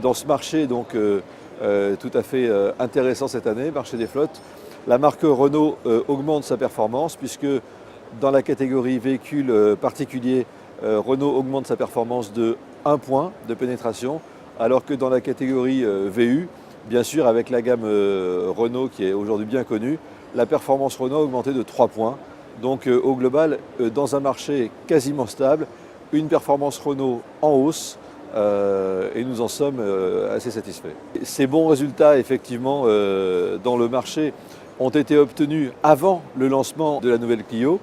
Dans ce marché tout à fait intéressant cette année, marché des flottes, la marque Renault augmente sa performance puisque dans la catégorie véhicules particuliers, Renault augmente sa performance de 1 point de pénétration, alors que dans la catégorie VU, bien sûr avec la gamme Renault qui est aujourd'hui bien connue, la performance Renault a augmenté de 3 points. Donc au global, dans un marché quasiment stable, une performance Renault en hausse et nous en sommes assez satisfaits. Ces bons résultats effectivement dans le marché ont été obtenus avant le lancement de la nouvelle Clio,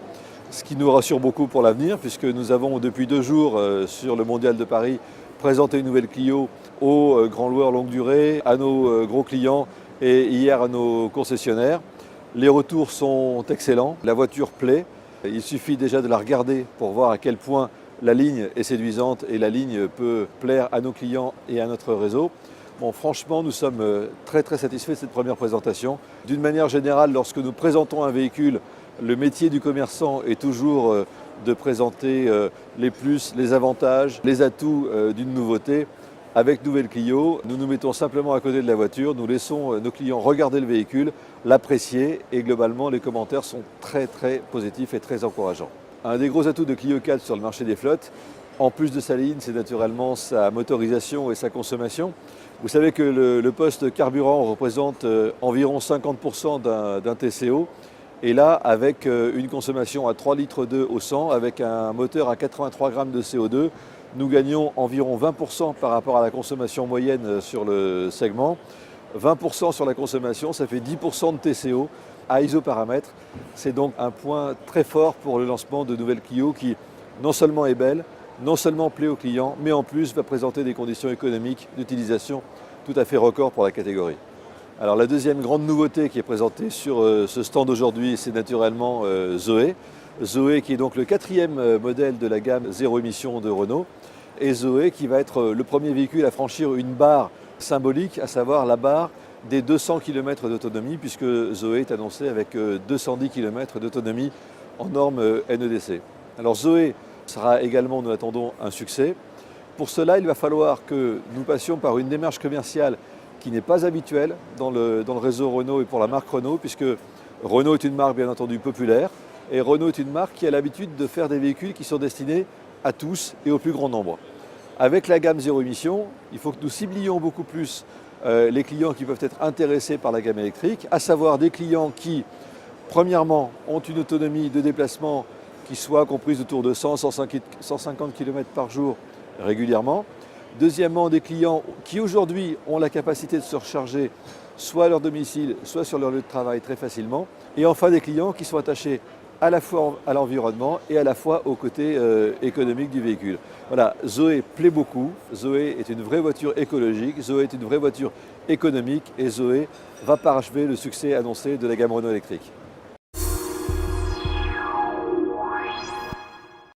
ce qui nous rassure beaucoup pour l'avenir puisque nous avons depuis 2 jours sur le Mondial de Paris présenté une nouvelle Clio aux grands loueurs longue durée, à nos gros clients et hier à nos concessionnaires. Les retours sont excellents, la voiture plaît, il suffit déjà de la regarder pour voir à quel point la ligne est séduisante et la ligne peut plaire à nos clients et à notre réseau. Bon, franchement, nous sommes très satisfaits de cette première présentation. D'une manière générale, lorsque nous présentons un véhicule, le métier du commerçant est toujours de présenter les plus, les avantages, les atouts d'une nouveauté. Avec Nouvelle Clio, nous nous mettons simplement à côté de la voiture, nous laissons nos clients regarder le véhicule, l'apprécier et globalement les commentaires sont très positifs et très encourageants. Un des gros atouts de Clio 4 sur le marché des flottes, en plus de sa ligne, c'est naturellement sa motorisation et sa consommation. Vous savez que le poste carburant représente environ 50% d'un TCO. Et là, avec une consommation à 3,2 litres au 100, avec un moteur à 83 grammes de CO2, nous gagnons environ 20% par rapport à la consommation moyenne sur le segment. 20% sur la consommation, ça fait 10% de TCO à isoparamètre. C'est donc un point très fort pour le lancement de Nouvelle Clio qui non seulement est belle, non seulement plaît aux clients, mais en plus va présenter des conditions économiques d'utilisation tout à fait record pour la catégorie. Alors la deuxième grande nouveauté qui est présentée sur ce stand aujourd'hui, c'est naturellement Zoé. Zoé qui est donc le 4e modèle de la gamme zéro émission de Renault. Et Zoé qui va être le premier véhicule à franchir une barre symbolique, à savoir la barre des 200 km d'autonomie, puisque Zoé est annoncé avec 210 km d'autonomie en norme NEDC. Alors Zoé sera également, nous attendons, un succès. Pour cela, il va falloir que nous passions par une démarche commerciale qui n'est pas habituelle dans le réseau Renault et pour la marque Renault, puisque Renault est une marque bien entendu populaire, et Renault est une marque qui a l'habitude de faire des véhicules qui sont destinés à tous et au plus grand nombre. Avec la gamme zéro émission, il faut que nous ciblions beaucoup plus les clients qui peuvent être intéressés par la gamme électrique, à savoir des clients qui, premièrement, ont une autonomie de déplacement qui soit comprise autour de 100-150 km par jour régulièrement. Deuxièmement, des clients qui aujourd'hui ont la capacité de se recharger soit à leur domicile, soit sur leur lieu de travail très facilement. Et enfin, des clients qui sont attachés à la fois à l'environnement et à la fois au côté économique du véhicule. Voilà, Zoé plaît beaucoup, Zoé est une vraie voiture écologique, Zoé est une vraie voiture économique et Zoé va parachever le succès annoncé de la gamme Renault électrique.